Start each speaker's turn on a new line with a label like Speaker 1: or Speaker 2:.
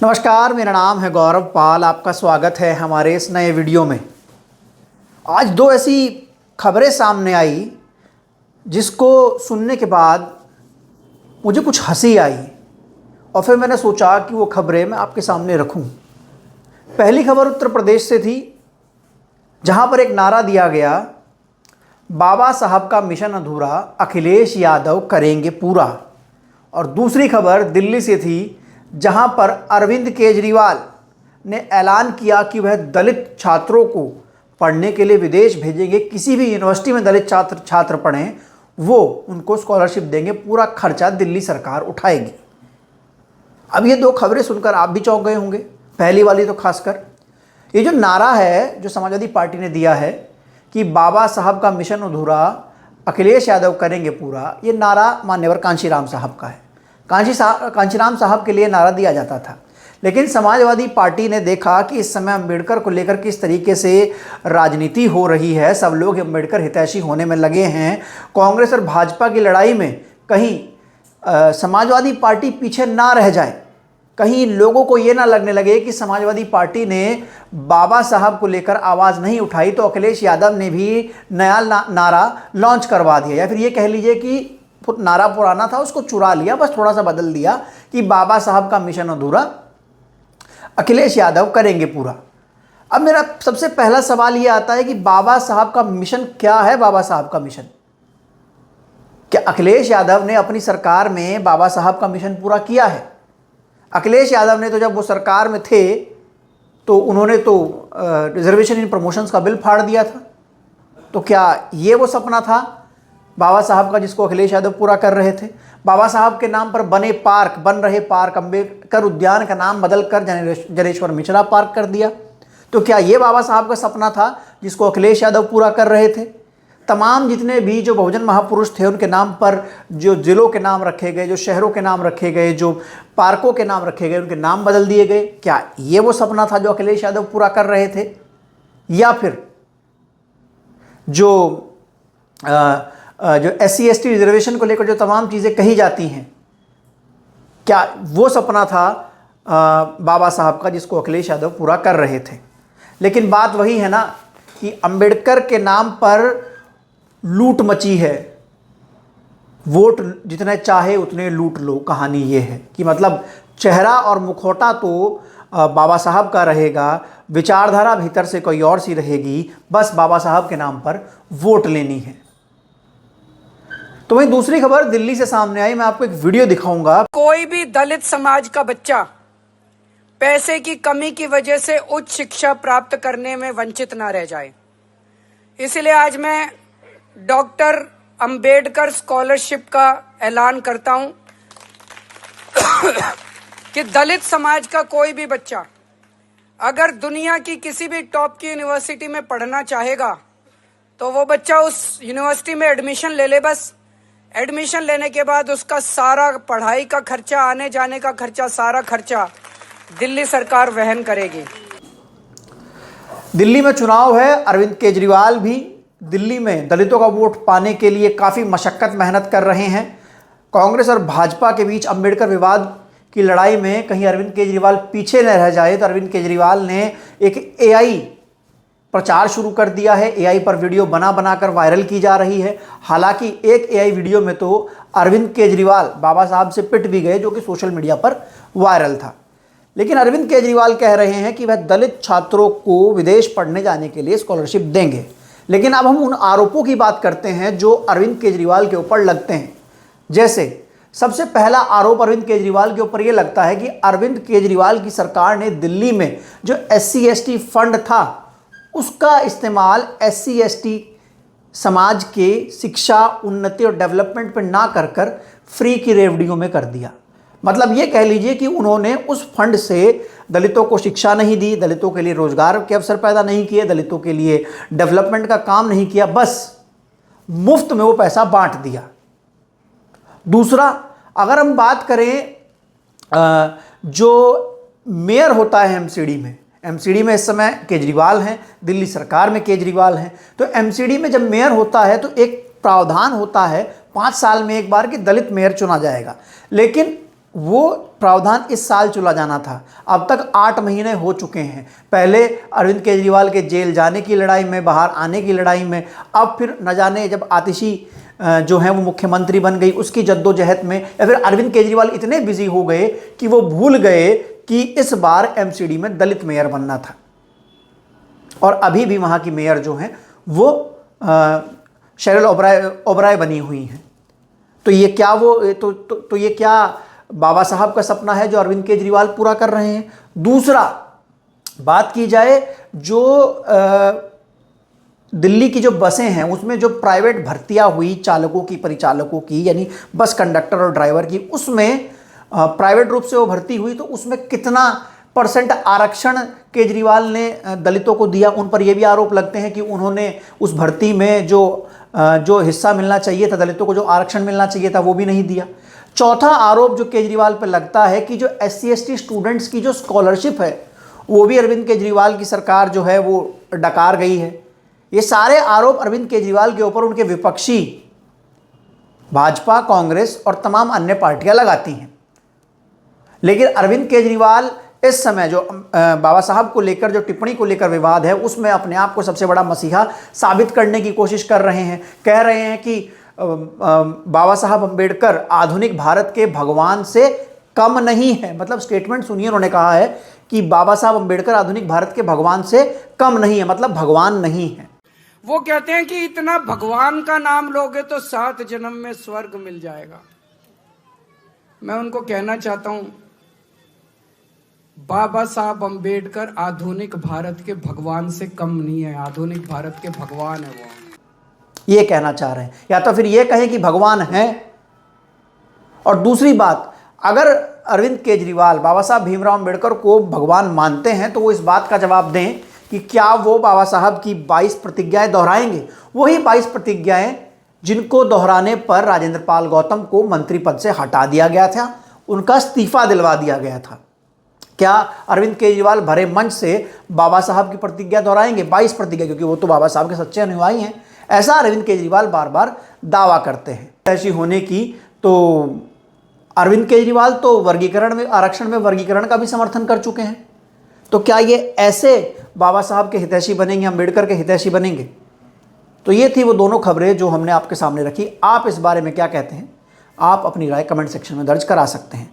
Speaker 1: नमस्कार, मेरा नाम है गौरव पाल। आपका स्वागत है हमारे इस नए वीडियो में। आज दो ऐसी खबरें सामने आई जिसको सुनने के बाद मुझे कुछ हंसी आई और फिर मैंने सोचा कि वो खबरें मैं आपके सामने रखूं। पहली खबर उत्तर प्रदेश से थी, जहां पर एक नारा दिया गया, बाबा साहब का मिशन अधूरा, अखिलेश यादव करेंगे पूरा। और दूसरी खबर दिल्ली से थी, जहां पर अरविंद केजरीवाल ने ऐलान किया कि वह दलित छात्रों को पढ़ने के लिए विदेश भेजेंगे। किसी भी यूनिवर्सिटी में दलित छात्र पढ़ें, वो उनको स्कॉलरशिप देंगे, पूरा खर्चा दिल्ली सरकार उठाएगी। अब ये दो खबरें सुनकर आप भी चौंक गए होंगे। पहली वाली तो खासकर, ये जो नारा है जो समाजवादी पार्टी ने दिया है कि बाबा साहब का मिशन अधूरा, अखिलेश यादव करेंगे पूरा, ये नारा मान्यवर कांशीराम साहब का है। कांशीराम साहब के लिए नारा दिया जाता था, लेकिन समाजवादी पार्टी ने देखा कि इस समय अम्बेडकर को लेकर किस तरीके से राजनीति हो रही है, सब लोग अम्बेडकर हितैषी होने में लगे हैं। कांग्रेस और भाजपा की लड़ाई में कहीं समाजवादी पार्टी पीछे ना रह जाए, कहीं लोगों को ये ना लगने लगे कि समाजवादी पार्टी ने बाबा साहब को लेकर आवाज़ नहीं उठाई, तो अखिलेश यादव ने भी नया नारा लॉन्च करवा दिया। या फिर ये कह लीजिए कि नारा पुराना था, उसको चुरा लिया, बस थोड़ा सा बदल दिया कि बाबा साहब का मिशन अधूरा, अखिलेश यादव करेंगे पूरा। अब मेरा सबसे पहला सवाल ये आता है कि बाबा साहब का मिशन क्या है? बाबा साहब का मिशन क्या अखिलेश यादव ने अपनी सरकार में बाबा साहब का मिशन पूरा किया है? अखिलेश यादव ने तो जब वो सरकार में थे तो उन्होंने तो रिजर्वेशन इन प्रमोशंस का बिल फाड़ दिया था। तो क्या ये वो सपना था बाबा साहब का जिसको अखिलेश यादव पूरा कर रहे थे? बाबा साहब के नाम पर बन रहे पार्क, अम्बेडकर उद्यान का नाम बदलकर जनेश्वर मिश्रा पार्क कर दिया। तो क्या ये बाबा साहब का सपना था जिसको अखिलेश यादव पूरा कर रहे थे? तमाम जितने भी जो बहुजन महापुरुष थे उनके नाम पर जो जिलों के नाम रखे गए, जो शहरों के नाम रखे गए, जो पार्कों के नाम रखे गए, उनके नाम बदल दिए गए। क्या ये वो सपना था जो अखिलेश यादव पूरा कर रहे थे? या फिर जो SC ST रिजर्वेशन को लेकर जो तमाम चीज़ें कही जाती हैं, क्या वो सपना था बाबा साहब का जिसको अखिलेश यादव पूरा कर रहे थे? लेकिन बात वही है ना कि अंबेडकर के नाम पर लूट मची है, वोट जितने चाहे उतने लूट लो। कहानी ये है कि मतलब चेहरा और मुखौटा तो बाबा साहब का रहेगा, विचारधारा भीतर से कोई और सी रहेगी, बस बाबा साहब के नाम पर वोट लेनी है। तो वहीं दूसरी खबर दिल्ली से सामने आई, मैं आपको एक वीडियो दिखाऊंगा।
Speaker 2: कोई भी दलित समाज का बच्चा पैसे की कमी की वजह से उच्च शिक्षा प्राप्त करने में वंचित ना रह जाए, इसलिए आज मैं डॉक्टर अंबेडकर स्कॉलरशिप का ऐलान करता हूं कि दलित समाज का कोई भी बच्चा अगर दुनिया की किसी भी टॉप की यूनिवर्सिटी में पढ़ना चाहेगा तो वो बच्चा उस यूनिवर्सिटी में एडमिशन ले ले। बस एडमिशन लेने के बाद उसका सारा पढ़ाई का खर्चा, आने जाने का खर्चा, सारा खर्चा दिल्ली सरकार वहन करेगी।
Speaker 1: दिल्ली में चुनाव है, अरविंद केजरीवाल भी दिल्ली में दलितों का वोट पाने के लिए काफ़ी मशक्कत मेहनत कर रहे हैं। कांग्रेस और भाजपा के बीच अम्बेडकर विवाद की लड़ाई में कहीं अरविंद केजरीवाल पीछे न रह जाए, तो अरविंद केजरीवाल ने एक AI प्रचार शुरू कर दिया है। AI पर वीडियो बनाकर वायरल की जा रही है। हालांकि एक AI वीडियो में तो अरविंद केजरीवाल बाबा साहब से पिट भी गए, जो कि सोशल मीडिया पर वायरल था। लेकिन अरविंद केजरीवाल कह रहे हैं कि वह दलित छात्रों को विदेश पढ़ने जाने के लिए स्कॉलरशिप देंगे। लेकिन अब हम उन आरोपों की बात करते हैं जो अरविंद केजरीवाल के ऊपर लगते हैं। जैसे सबसे पहला आरोप अरविंद केजरीवाल के ऊपर यह लगता है कि अरविंद केजरीवाल की सरकार ने दिल्ली में जो SC ST फंड था उसका इस्तेमाल SC ST समाज के शिक्षा, उन्नति और डेवलपमेंट पर ना कर फ्री की रेवड़ियों में कर दिया। मतलब ये कह लीजिए कि उन्होंने उस फंड से दलितों को शिक्षा नहीं दी, दलितों के लिए रोजगार के अवसर पैदा नहीं किए, दलितों के लिए डेवलपमेंट का काम नहीं किया, बस मुफ्त में वो पैसा बांट दिया। दूसरा, अगर हम बात करें जो मेयर होता है MCD में इस समय केजरीवाल हैं, दिल्ली सरकार में केजरीवाल हैं, तो MCD में जब मेयर होता है तो एक प्रावधान होता है 5 साल में एक बार कि दलित मेयर चुना जाएगा। लेकिन वो प्रावधान इस साल चला जाना था। अब तक 8 महीने हो चुके हैं। पहले अरविंद केजरीवाल के जेल जाने की लड़ाई में, बाहर आने की लड़ाई में, अब फिर न जाने जब आतिशी जो है वो मुख्यमंत्री बन गई उसकी जद्दोजहद में, या फिर अरविंद केजरीवाल इतने बिजी हो गए कि वो भूल गए कि इस बार एमसीडी में दलित मेयर बनना था। और अभी भी वहाँ की मेयर जो हैं वो शेरिल ओबराय बनी हुई हैं। तो ये क्या तो ये क्या बाबा साहब का सपना है जो अरविंद केजरीवाल पूरा कर रहे हैं? दूसरा, बात की जाए जो दिल्ली की जो बसें हैं उसमें जो प्राइवेट भर्तियां हुई चालकों की, परिचालकों की, यानी बस कंडक्टर और ड्राइवर की, उसमें प्राइवेट रूप से वो भर्ती हुई तो उसमें कितना % आरक्षण केजरीवाल ने दलितों को दिया? उन पर यह भी आरोप लगते हैं कि उन्होंने उस भर्ती में जो हिस्सा मिलना चाहिए था, दलितों को जो आरक्षण मिलना चाहिए था, वो भी नहीं दिया। चौथा आरोप जो केजरीवाल पर लगता है कि जो SC/ST स्टूडेंट्स की जो स्कॉलरशिप है वो भी अरविंद केजरीवाल की सरकार जो है वो डकार गई है। ये सारे आरोप अरविंद केजरीवाल के ऊपर उनके विपक्षी भाजपा, कांग्रेस और तमाम अन्य पार्टियां लगाती हैं। लेकिन अरविंद केजरीवाल इस समय जो बाबा साहब को लेकर, जो टिप्पणी को लेकर विवाद है, उसमें अपने आप को सबसे बड़ा मसीहा साबित करने की कोशिश कर रहे हैं। कह रहे हैं कि बाबा साहब अम्बेडकर आधुनिक भारत के भगवान से कम नहीं है। मतलब स्टेटमेंट सुनिए, उन्होंने कहा है कि बाबा साहब अम्बेडकर आधुनिक भारत के भगवान से कम नहीं है, मतलब भगवान नहीं है।
Speaker 2: वो कहते हैं कि इतना भगवान का नाम लोगे तो 7 जन्म में स्वर्ग मिल जाएगा। मैं उनको कहना चाहता हूं, बाबा साहब अम्बेडकर आधुनिक भारत के भगवान से कम नहीं है, आधुनिक भारत के भगवान है वो।
Speaker 1: ये कहना चाह रहे हैं, या तो फिर ये कहें कि भगवान है। और दूसरी बात, अगर अरविंद केजरीवाल बाबा साहब भीमराव अम्बेडकर को भगवान मानते हैं तो वो इस बात का जवाब दें कि क्या वो बाबा साहब की 22 प्रतिज्ञाएं दोहराएंगे, वही 22 प्रतिज्ञाएं जिनको दोहराने पर राजेंद्र पाल गौतम को मंत्री पद से हटा दिया गया था, उनका इस्तीफा दिलवा दिया गया था। क्या अरविंद केजरीवाल भरे मंच से बाबा साहब की प्रतिज्ञा दोहराएंगे, 22 प्रतिज्ञा, क्योंकि वो तो बाबा साहब के सच्चे अनुयायी हैं। ऐसा अरविंद केजरीवाल बार बार दावा करते हैं। ऐसी होने की तो अरविंद केजरीवाल तो वर्गीकरण में, आरक्षण में वर्गीकरण का भी समर्थन कर चुके हैं। तो क्या ये ऐसे बाबा साहब के हितैषी बनेंगे, अम्बेडकर के हितैषी बनेंगे? तो ये थी वो दोनों खबरें जो हमने आपके सामने रखी। आप इस बारे में क्या कहते हैं? आप अपनी राय कमेंट सेक्शन में दर्ज करा सकते हैं।